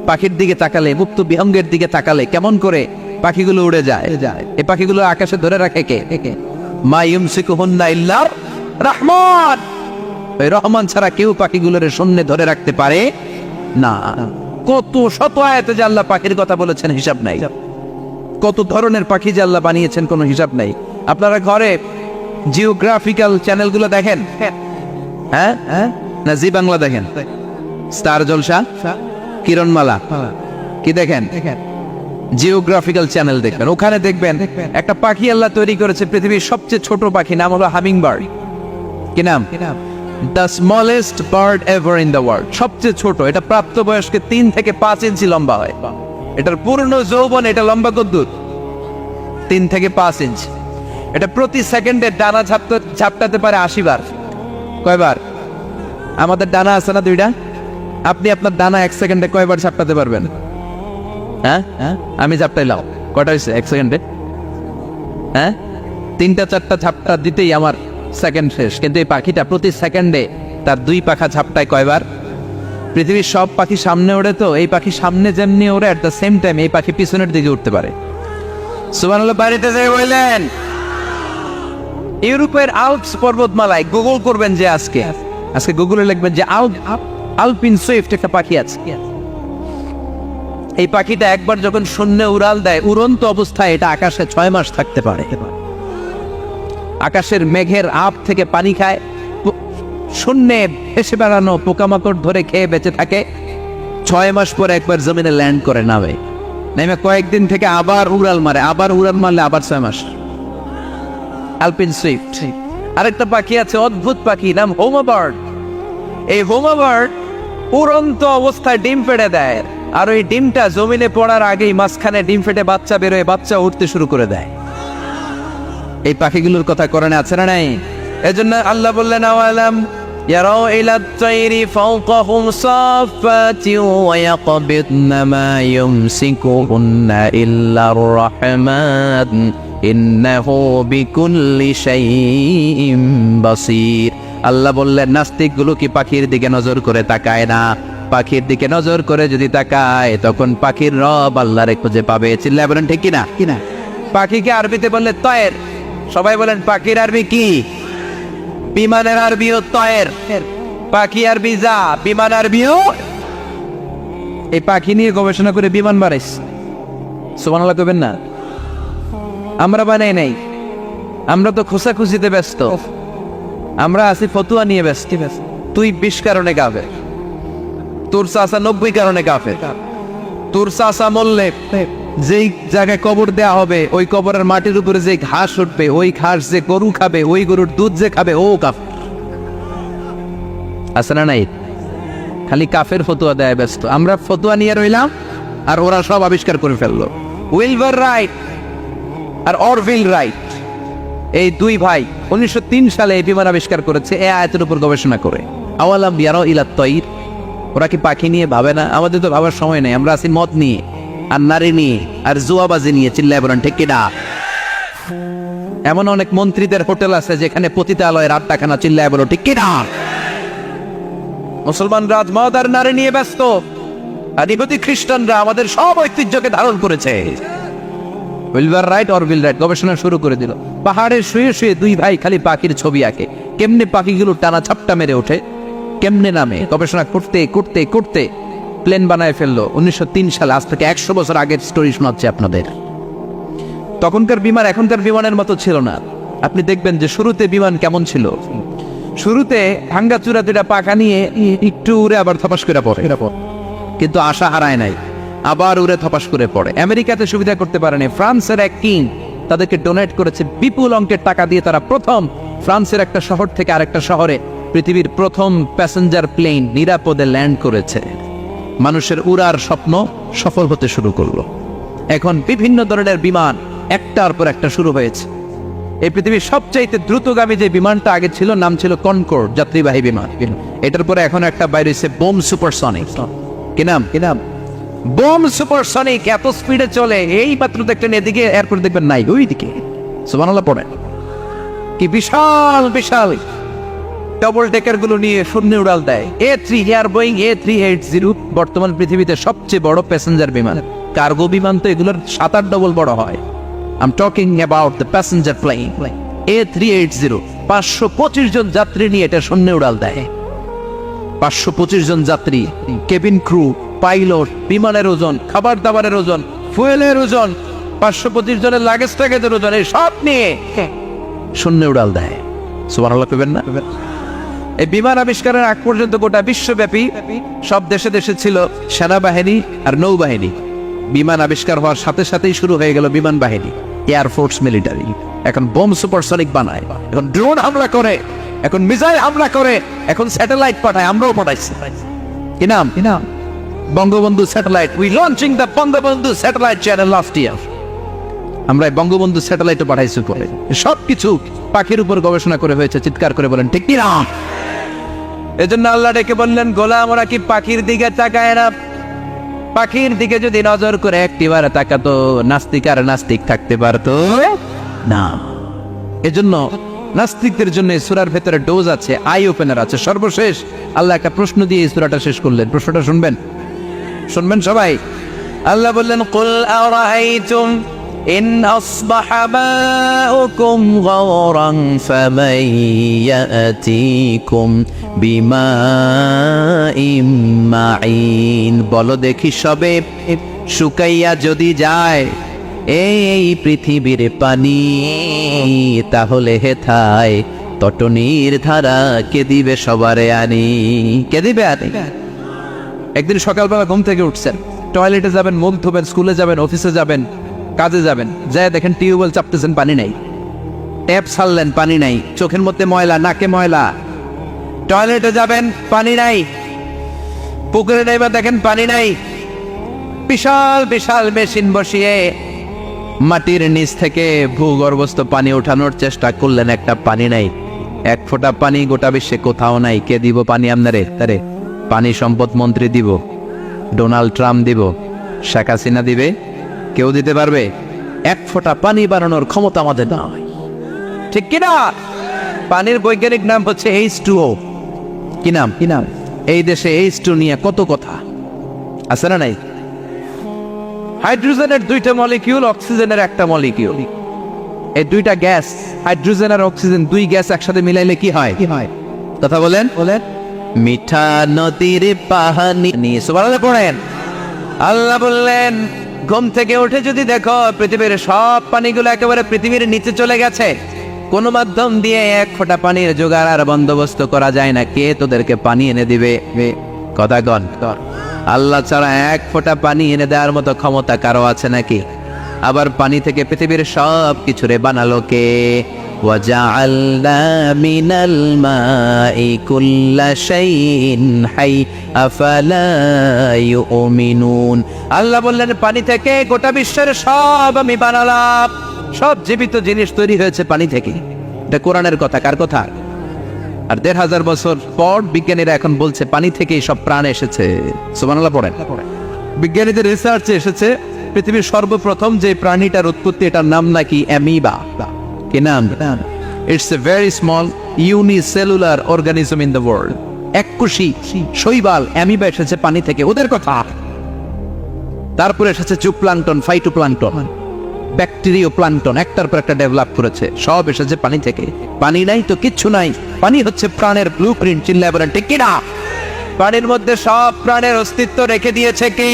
পাখির দিকে তাকালে, মুক্ত বিহঙ্গের দিকে তাকালে কেমন করে পাখিগুলো উড়ে যায়। এই পাখিগুলো আকাশে ধরে রাখে কে? মা ইউমসিকুহুন্না ইল্লা রহমান। ওই রহমান ছাড়া কেউ পাখিগুলোর শূন্যে ধরে রাখতে পারে না। কত শত আয়াতে যে আল্লাহ পাখির কথা বলেছেন হিসাব নাই। কত ধরনের পাখি যে আল্লাহ বানিয়েছেন কোনো হিসাব নাই। আপনারা ঘরে জিওগ্রাফিক্যাল চ্যানেলগুলো দেখেন? হ্যাঁ, না জি বাংলা দেখেন? স্টার জলসা, কিরণমালা কি দেখেন? জিওগ্রাফিক্যাল চ্যানেল দেখবেন। ওখানে দেখবেন একটা পাখি আল্লাহ তৈরি করেছে, পৃথিবীর সবচেয়ে ছোট পাখি, নাম হলো হামিং বার্ড। কি নাম? The smallest bird ever in the world. সবচেয়ে ছোট। এটা প্রাপ্তবয়স্কে 3 থেকে 5 ইঞ্চি লম্বা হয়। এটার পূর্ণ যৌবন এটা লম্বা কদ্দুর? 3 থেকে 5 ইঞ্চি। এটা প্রতি সেকেন্ডে ডানা ঝাপটাতে পারে 80 বার। কয়বার? আমাদের ডানা আছে না 2টা? আপনি আপনার ডানা 1 সেকেন্ডে কয়বার ঝাপটাতে পারবেন? হ্যাঁ, আমি ঝাপটাইলাম। কয়টা হয়েছে 1 সেকেন্ডে? হ্যাঁ, 3টা-4টা ঝাপটা দিতেই আমার সেকেন্ড শেষ। কিন্তু এই পাখিটা প্রতি সেকেন্ডে তার 2 পাখা ঝাপটায় কয়বার? পৃথিবীর সব পাখি সামনে ওড়ে, তো এই পাখি সামনে যেমনি ওড়ে, এট দ্য সেম টাইম এই পাখি পিছনের দিকে উঠতে পারে। সুবহানাল্লাহ। বাড়িতে যাই বললেন ইউরোপের আল্পস পর্বতমালায় গুগল করবেন যে আজকে গুগলে লিখবেন যে আলপিন সুইফট একটা পাখি আছে। এই পাখিটা একবার যখন শূন্যে উড়াল দেয়, উড়ন্ত অবস্থায় এটা আকাশে 6 মাস থাকতে পারে। আকাশের মেঘের আপ থেকে পানি খায়, শূন্যে ভেসে বেড়ানো পোকামাকড় ধরে খেয়ে বেঁচে থাকে। 6 মাস পরে একবার জমিনে ল্যান্ড করে নামে কয়েকদিন থেকে আবার উড়াল মারে, আবার উড়াল মারলে আবার 6 মাস। আলপিন সুইফট। আরেকটা পাখি আছে, অদ্ভুত পাখি, নাম হোমা বার্ড। এই হোমা বার্ড উড়ন্ত অবস্থায় ডিম ফেটে দেয়, আর ওই ডিমটা জমিনে পড়ার আগেই মাঝখানে ডিম ফেটে বাচ্চা বেরোয়, বাচ্চা উঠতে শুরু করে দেয়। এই পাখিগুলোর কথা কোরআনে আছে না নাই? এজন্য আল্লাহ বললেন আওয়ালাম ইয়ারাউ ইলাত তাইরি ফাওকাহুম সাফাতি ওয়া ইয়াকবিদনা মা ইউমসিকুহুন্না ইল্লার রহমান ইন্নাহু বিকুল্লি শাইইন বাসীর। আল্লাহ বললেন নাস্তিকগুলো কি পাখির দিকে নজর করে তাকায় না? পাখির দিকে নজর করে যদি তাকায় তখন পাখির রব আল্লাহরে খুঁজে পাবে। চিল্লায় বলেন ঠিক কিনা? পাখিকে আরবিতে বললে তয়ের। সবাই বলেন পাখির আরবি কি? বিমানের আরবিও তয়ের। পাখি আরবি যা, বিমান আরবিও। এই পাখি নিয়ে গবেষণা করে বিমান বানাইস। সুবহানাল্লাহ কইবেন না? আমরা বানাই নাই, আমরা তো খোঁজাখুঁজিতে ব্যস্ত। আমরা আছি ফতুয়া নিয়ে ব্যস্ত। তুই 20 কারণে কাফের, তোর চাচা 90 কারণে কাফের। তোর চাচা মরলে যেই জায়গায় কবর দেয়া হবে, ওই কবরের মাটির উপরে যে ঘাস উঠবে, ওই ঘাস যে গরু খাবে, ওই গরুর দুধ যে খাবে, ও কাফের। আছে না নাই? খালি কাফের ফতুয়া দেয় ব্যস্ত। আমরা ফতুয়া নিয়ে রইলাম, আর ওরা সব আবিষ্কার করে ফেললো। উইলবার রাইট আর অরভিল রাইট, এই 2 ভাই 1903 সালে এই বিমান আবিষ্কার করেছে এই আয়াতের উপর গবেষণা করে। আওয়ালাম ইয়ারাউ ইলাত তাইর। ওরা কি পাখি নিয়ে ভাবে না? আমাদের তো ভাবার সময় নেই। আমরা আছি মদ নিয়ে, আর নারী নিয়ে, আর জুয়াবাজি নিয়ে। চিল্লায় বলেন ঠিক কিনা? এমন অনেক মন্ত্রীদের হোটেল আছে যেখানে পতিতালয়ের আড্ডাখানা। চিল্লায় বলো ঠিক কিনা? মুসলমান রাজ মদ আর নারী নিয়ে ব্যস্ত, আর ইহুদি খ্রিস্টানরা আমাদের সব ঐতিহ্যকে ধারণ করেছে। উইলবার রাইট অরভিল রাইট গবেষণা শুরু করে দিল। পাহাড়ে শুয়ে শুয়ে 2 ভাই খালি পাখির ছবি আঁকে, কেমনে পাখিগুলো টানা ছাপটা মেরে ওঠে, কেমনে নামে। গবেষণা করতে করতে করতে প্লেন বানায় ফেললো 1903 সালে। আজ থেকে 100 বছর আগের স্টোরি শোনাচ্ছে আপনাদের। তখনকার বিমান এখনকার বিমানের মতো ছিল না। আপনি দেখবেন যে শুরুতে বিমান কেমন ছিল। শুরুতে ভাঙ্গাচুরা 2টা পাখা নিয়ে একটু উড়ে আবার থপাস করে পড়ে, কিন্তু আশা হারায় নাই, আবার উড়ে থপাস করে পড়ে। আমেরিকাতে সুবিধা করতে পারেনি। ফ্রান্সের এক কিং তাদেরকে ডোনেট করেছে বিপুল অঙ্কের টাকা দিয়ে। তারা প্রথম ফ্রান্সের একটা শহর থেকে আরেকটা শহরে পৃথিবীর প্রথম প্যাসেঞ্জার প্লেন নিরাপদে ল্যান্ড করেছে। মানুষের উড়ার স্বপ্ন সফল হতে শুরু করলো। এখন বিভিন্ন ধরনের বিমান একটার পর একটা শুরু হয়েছে। এই পৃথিবীর সবচাইতে দ্রুতগামী যে বিমানটা আগে ছিল, নাম ছিল কনকর্ড, যাত্রীবাহী বিমান। এটার পরে এখন একটা বাইরে হয়েছে বোম সুপারসনিক। কি নাম? Bomb supersonic. এত স্পিডে চলে, এই মাত্র দেখলেন এদিকে এয়ারপোর্ট দেখবেন নাই, ওইদিকে। সুবহানাল্লাহ পড়েন। কি বিশাল বিশাল ডবল ডেকার গুলো নিয়ে শূন্যে উড়াল দেয়। A3 এয়ার বোয়িং A380 বর্তমান পৃথিবীতে সবচেয়ে বড় প্যাসেঞ্জার বিমান। কার্গো বিমান তো এগুলোর 7-8 ডবল বড় হয়। I am talking about the passenger plane A380 525 জন যাত্রী নিয়ে এটা শূন্যে উড়াল দেয়। 525 জন যাত্রী, কেবিন ক্রু, পাইলট, বিমানের ওজন, খাবার দাবারের ওজন, ফুয়েলের ওজন, 525 জনের লাগেজ টাগেজের ওজন, এই সব নিয়ে শূন্যে উড়াল দেয়। সুবহানাল্লাহ কইবেন না? এই বিমান আবিষ্কারের আগ পর্যন্ত গোটা বিশ্বব্যাপী সব দেশে দেশে ছিল সেনাবাহিনী আর নৌবাহিনী। বিমান আবিষ্কার হওয়ার সাথে সাথেই শুরু হয়ে গেল বিমান বাহিনী, এয়ারফোর্স, মিলিটারি। এখন বোম সুপারসনিক বানায়, এখন ড্রোন হামলা করে, এখন মিসাইল হামলা করে, এখন স্যাটেলাইট পাঠায়, আমরাও পাঠাইছি। কি নাম? Bangabandhu satellite. We launching the Bangabandhu satellite channel last year. আমরা বঙ্গবন্ধু স্যাটেলাইটও পাঠাইছি করে। সবকিছু পাখির উপর গবেষণা করে হয়েছে। চিৎকার করে বলেন ঠিক কি না? এজন্য আল্লাহ ডেকে বললেন, গোলাম ওরা কি পাখির দিকে তাকায় না? পাখির দিকে যদি নজর করে একটিবার তাকাতো, নাস্তিক আর নাস্তিক থাকতে পারতো না। এজন্য নাস্তিকদের জন্য সূরার ভেতরে ডোজ আছে, আই ওপেনার আছে। সর্বশেষ আল্লাহ একটা প্রশ্ন দিয়ে এই সূরাটা শেষ করলেন। প্রশ্নটা শুনবেন সবাই। আল্লাহ বললেন, কুল আরাআইতুম ইন আসবাহা মাউকুম গাওরান ফামান ইয়াতিকুম বিমাইম মাইন। বলো দেখি সবে শুকাইয়া যদি যায় এই পৃথিবীর পানি, তাহলে হেথায় তটনির ধারা কে দিবে সবারে আনি? কে দিবে আনি? একদিন সকালবেলা ঘুম থেকে উঠছেন, টয়লেটে যাবেন, মুখ ধোবেন, স্কুলে যাবেন, অফিসে যাবেন, কাজে যাবেন, যায় দেখেন টিউবওয়েল চাপতেছেন, পানি নাই। ট্যাপ ছাড়লেন, পানি নাই। চোখের মধ্যে ময়লা, নাকে ময়লা। টয়লেটে যাবেন, পানি নাই। পুকুরে নেইবা দেখেন পানি নাই। বিশাল বিশাল মেশিন বসিয়ে মাটির নিচ থেকে ভূগর্ভস্থ পানি ওঠানোর চেষ্টা করলেন, একটা পানি নাই। এক ফোঁটা পানি গোটা বিশ্বে কোথাও নাই। কে দিব পানি আপনারে? তারে পানি সম্পদ মন্ত্রী দিব, ডোনাল্ড ট্রাম্প দিব, শেখ হাসিনা দিবে? কেউ দিতে পারবে? এক ফোঁটা পানি বানানোর ক্ষমতা আমাদের নাই। ঠিক কিনা? পানির বৈজ্ঞানিক নাম হচ্ছে H2O। কি নাম? এই দেশে H2 নিয়ে কত কথা আছে না নাই? হাইড্রোজেনের 2টা মলিকিউল, অক্সিজেনের একটা মলিকিউল। এই 2টা গ্যাস, হাইড্রোজেন আর অক্সিজেন, 2 গ্যাস একসাথে মিলাইলে কি হয়? কথা বলেন। মিঠা নদীর পানি। সুবহানাল্লাহ পড়েন। আল্লাহ বললেন, ঘুম থেকে উঠে যদি দেখো পৃথিবীর সব পানিগুলো একেবারে পৃথিবীর নিচে চলে গেছে, কোন মাধ্যম দিয়ে এক ফোঁটা পানির জোগাড় আর বন্দোবস্ত করা যায় না, কে তোদেরকে পানি এনে দিবে? কথা গণ। আল্লাহ ছাড়া এক ফোঁটা পানি এনে দেওয়ার মতো ক্ষমতা কারো আছে নাকি? আবার পানি থেকে পৃথিবীর সব কিছুরে বানালো কে? ওয়াজআলনা মিনাল মাই কুল্লা শাইইন হাই আফালা ইউমিনুন। আল্লাহ বললেন, পানি থেকে গোটা বিশ্বের সব আমি বানালাম। সব জীবিত জিনিস তৈরি হয়েছে পানি থেকে। এটা কোরআনের কথা। কার কথা? আর 1500 বছর পর বিজ্ঞানীরা এখন বলছে পানি থেকেই সব প্রাণ এসেছে। সুবহানাল্লাহ পড়েন। বিজ্ঞানীদের রিসার্চে এসেছে পৃথিবীর সর্বপ্রথম যে প্রাণীটার উৎপত্তি, এটার নাম নাকি অ্যামিবা। কি নাম? It's a very small unicellular organism in the world. এককোষী শৈবাল অ্যামিবা এসেছে পানি থেকে, ওদের কথা। তারপরে এসেছে জুপ্লাঙ্কটন, ফাইটোপ্লাঙ্কটন, ব্যাকটেরিয়া প্লাঙ্কটন, একটার পর একটা ডেভেলপ করেছে। সব এসেছে পানি থেকে। পানি নাই তো কিচ্ছু নাই। পানি হচ্ছে প্রাণের ব্লুপ্রিন্ট। চিল্লায় বলেন ঠিক কিনা? পানির মধ্যে সব প্রাণের অস্তিত্ব রেখে দিয়েছে কে?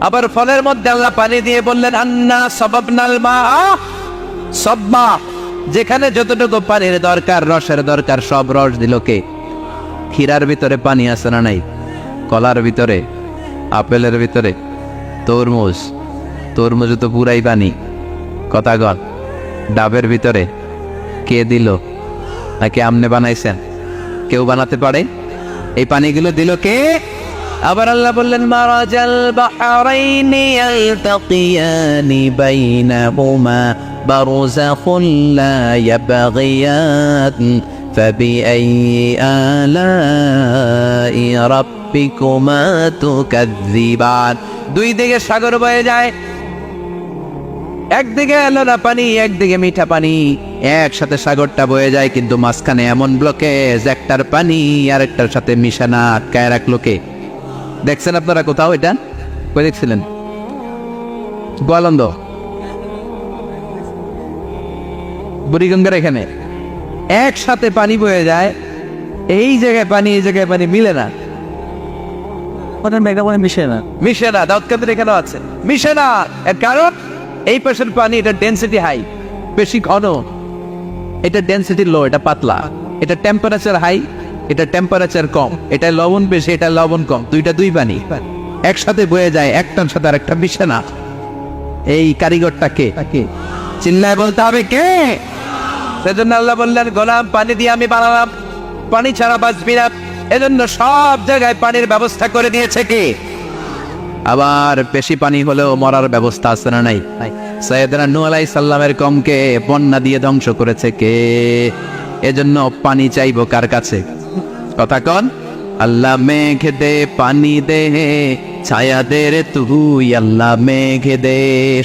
আবার ফলের মধ্যে আল্লাহ পানি দিয়ে বললেন, আন্না সাবাবনাল মা সাব্বা। যেখানে যতটুকু পানির দরকার, রসের দরকার, সব রস দিল কে? ক্ষীরার ভিতরে পানি আছে না নাই? কলার ভিতরে, আপেলের ভিতরে, তরমুজ তো পুরাই পানি। কথা গল। ডাবের ভিতরে কে দিল? নাকি আমনে বানাইছেন? কেউ বানাতে পারে? এই পানিগুলো দিল কে? আবার আল্লাহ বললেন, মারাজাল বাহরাইনি ইয়ালতাকিয়ানি বাইনাহুমা বারযাখুন লা ইয়াবগিয়ান ফাবিআইয়ি আলাই রাব্বিকুমা তুকাযযিবান। দুই দিকে সাগর বয়ে যায়, একদিকে এলোনা পানি, একদিকে মিঠা পানি, একসাথে সাগরটা বয়ে যায়, কিন্তু মাঝখানে এমন ব্লকেজ, একটার পানি আর একটার সাথে মিশানা আটকায় রাখলো কে? দেখছেন আপনারা কোথাও এটা? কই দেখছিলেন? গোয়ালন্দ, বুড়িগঙ্গার এখানে একসাথে পানি বয়ে যায়, এই জায়গায় পানি এই জায়গায় পানি মিলে না, মিশে না। দাউদকান্দির এখানেও আছে, মিশে না। এর কারণ এই পাশের পানি, এটা ডেনসিটি হাই, বেশি ঘন, এটা ডেনসিটি লো, এটা পাতলা, এটা টেম্পারেচার হাই, এটা টেম্পারেচার কম, এটা লবণ বেশি, এটা লবণ কম, দুইটা দুই পানি একসাথে বয়ে যায়, একটার সাথে আরেকটা মিশে না। এই কারিগরটা কে? চিল্লায় বলতে হবে কে? সেজন্য আল্লাহ বললেন, গোলাম পানি দিয়ে আমি বানালাম, পানি ছাড়া বাঁচবি না। এজন্য সব জায়গায় পানির ব্যবস্থা করে দিয়েছে কে? আবার বেশি পানি হলেও মরার ব্যবস্থা আছে না নাই? সাইয়েদনা নূহ আলাইহিস সালামের কওমকে বন্যা দিয়ে ধ্বংস করেছে কে? এজন্য পানি চাইবো কার কাছে? কথা কন। আল্লাহ মেঘ দে পানি দে, ছায়া দে রে তুই, আল্লাহ মেঘ দে।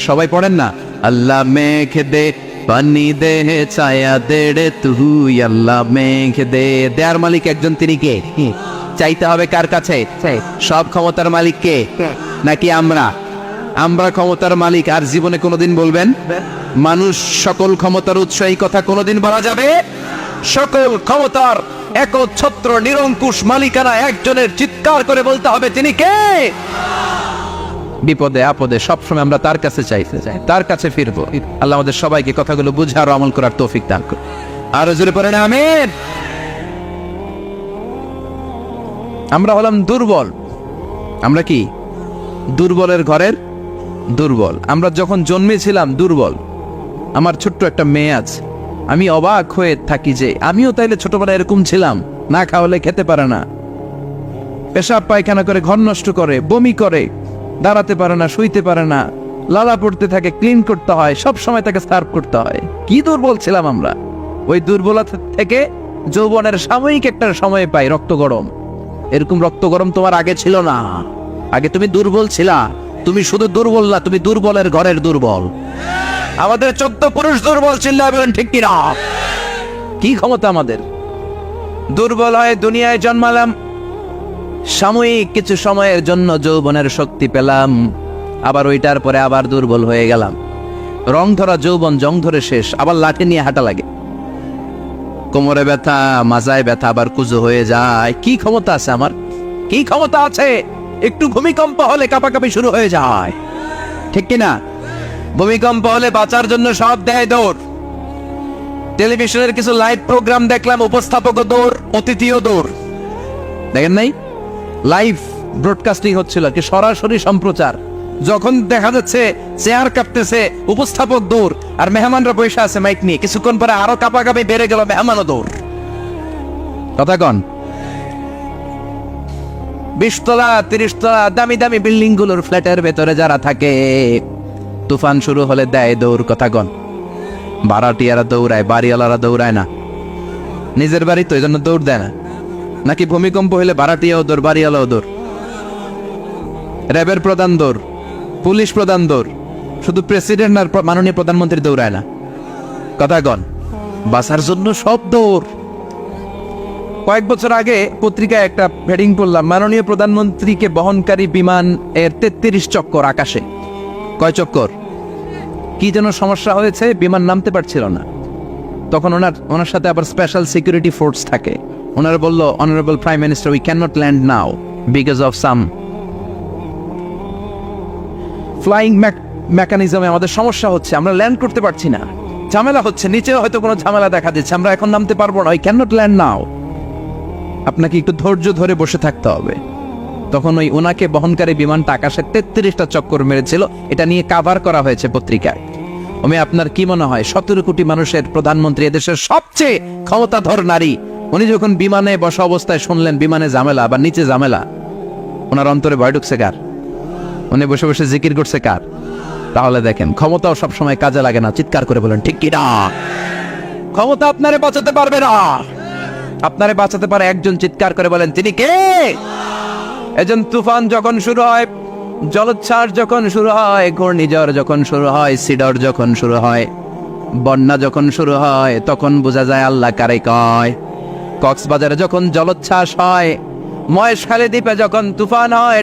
সবাই পড়েন না? আল্লাহ মেঘ দে পানি দে, ছায়া দে রে তুই, আল্লাহ মেঘ দে। দেয়ার মালিক একজন, তিনি কে? চাইতে হবে কার কাছে? সব ক্ষমতার মালিক কে? নাকি আমরা? আমরা ক্ষমতার মালিক। আর জীবনে কোনোদিন বলবেন মানুষ সকল ক্ষমতার উৎস, এই কথা কোনোদিন বলা যাবে? সকল ক্ষমতার একচ্ছত্র নিরঙ্কুশ মালিকানা একজনের, চিৎকার করে বলতে হবে তিনি কে? বিপদে আপদে সবসময় আমরা তার কাছে চাইতে চাই, তার কাছে ফিরবো। আল্লাহ আমাদের সবাইকে কথাগুলো বুঝে আর আমল করার তৌফিক দান করুন। আর জোরে পড়েন আমিন। আমরা হলাম দুর্বল। আমরা কি? দুর্বলের ঘরের দুর্বল। আমরা যখন জন্মেছিলাম দুর্বল। আমার ছোট্ট একটা মেয়ে আছে, আমি অবাক হয়ে থাকি যে আমিও তাইলে ছোটবেলায় এরকম ছিলাম, না খাওয়ালে খেতে পারে না, পেশাব পায়খানা করে, ঘর নষ্ট করে, বমি করে, দাঁড়াতে পারে না, শুইতে পারে না, লালা পড়তে থাকে, ক্লিন করতে হয়, সব সময় তাকে সার্ভ করতে হয়। কি দুর্বল ছিলাম আমরা! ওই দুর্বলতা থেকে যৌবনের সাময়িক একটা সময় পাই রক্ত গরম। এরকম রক্ত গরম তোমার আগে ছিল না। আগে তুমি দুর্বল ছিলা। তুমি শুধু দুর্বল না, তুমি দুর্বলের ঘরের দুর্বল। আমাদের 14 পুরুষ দুর্বল, চিল্লায় বলেন ঠিক কিনা? কি ক্ষমতা আমাদের! দুর্বল হয়ে দুনিয়ায় জন্মালাম, সাময়িক কিছু সময়ের জন্য যৌবনের শক্তি পেলাম, আবার ওইটার পরে আবার দুর্বল হয়ে গেলাম। রং ধরা যৌবন জং ধরে শেষ, আবার লাঠি নিয়ে হাঁটা লাগে, কোমরে ব্যথা, মাজায় ব্যথা, আবার কুজো হয়ে যায়। কি ক্ষমতা আছে আমার? কি ক্ষমতা আছে? একটু ভূমিকম্প হলে কাঁপাকাঁপি শুরু হয়ে যায়, ঠিক কিনা? ভূমিকম্প হলে বাঁচার জন্য সব দেয় দৌড়। টেলিভিশনের কিছু লাইভ প্রোগ্রাম দেখলাম, উপস্থাপকও দৌড়, অতিথিও দৌড়। দেখেন নাই? লাইভ ব্রডকাস্টিং হচ্ছিল, কি সরাসরি সম্প্রচার। যখন দেখা যাচ্ছে চেয়ার কাঁপতেছে, উপস্থাপক দৌড়, আর মেহমানরা বসে আছে মাইক নিয়ে। কিছুক্ষণ পরে আরো কাঁপাকাঁপি বেড়ে গেল, মেহমানও দৌড়। কথা কন। 20 তলা 30 তলা দামি দামি বিল্ডিং গুলোর ফ্ল্যাটের ভেতরে যারা থাকে, তুফান শুরু হলে দেয় দৌড়। কথা কন। ভাড়াটিয়ারা দৌড়ায়, বাড়িওয়ালারা দৌড়ায় না। নিজের বাড়ি তো, এই জন্য দৌড় দেয় না। নাকি ভূমিকম্প হলে ভাড়াটিয়াও দৌড়, বাড়িওয়ালাও দৌড়, র্যাবের প্রধান দৌড়, পুলিশ প্রধান দৌড়, শুধু প্রেসিডেন্ট আর মাননীয় প্রধানমন্ত্রী দৌড়ায় না। কথা কন। বাঁচার জন্য সব দৌড়। কয়েক বছর আগে পত্রিকায় একটা হেডিং পড়লাম, মাননীয় প্রধানমন্ত্রীকে বহনকারী বিমান এর 33 চক্কর আকাশে। কয় চক্কর? কি যেন সমস্যা হয়েছে, বিমান নামতে পারছিল না। তখন ওনার সাথে আবার স্পেশাল সিকিউরিটি ফোর্স থাকে। ওনারা বলল, honourable prime minister, we can not land now because of some flying মেকানিজমে আমাদের সমস্যা হচ্ছে, আমরা ল্যান্ড করতে পারছি না, ঝামেলা হচ্ছে, নিচে হয়তো কোনো ঝামেলা দেখা দিচ্ছে, আমরা এখন নামতে পারবো না, উই ক্যান নট ল্যান্ড নাও। আপনাকে একটু ধৈর্য ধরে বসে থাকতে হবে। তখন ওই ওনাকে বহনকারী বিমানটা আকাশে 33টা চক্কর মেরেছিল। এটা নিয়ে কাভার করা হয়েছে পত্রিকায়। আপনার কি মনে হয় 17 কোটি মানুষের প্রধানমন্ত্রী, এদেশের সবচেয়ে ক্ষমতাধর নারী, উনি যখন বিমানে বসা অবস্থায় শুনলেন বিমানে ঝামেলা বা নিচে ঝামেলা, ওনার অন্তরে ভয় ঢুকছে কার? উনি বসে বসে জিকির করছে কার? তাহলে দেখেন, ক্ষমতাও সবসময় কাজে লাগে না। চিৎকার করে বলেন ঠিক কিনা? ক্ষমতা আপনারে বাঁচাতে পারবে না। আপনারে বাঁচাতে পারে একজন। চিৎকার করে বলেন তিনি কে? এজন তুফান যখন শুরু হয়, জলোচ্ছ্বাস যখন শুরু হয়, ঘূর্ণিঝড় যখন শুরু হয়, সিডর যখন শুরু হয়, বন্যা যখন শুরু হয়, তখন বোঝা যায় আল্লাহ কারে কয়। কক্সবাজারে যখন জলোচ্ছ্বাস হয়, মহেশখালী দ্বীপে যখন তুফান হয়,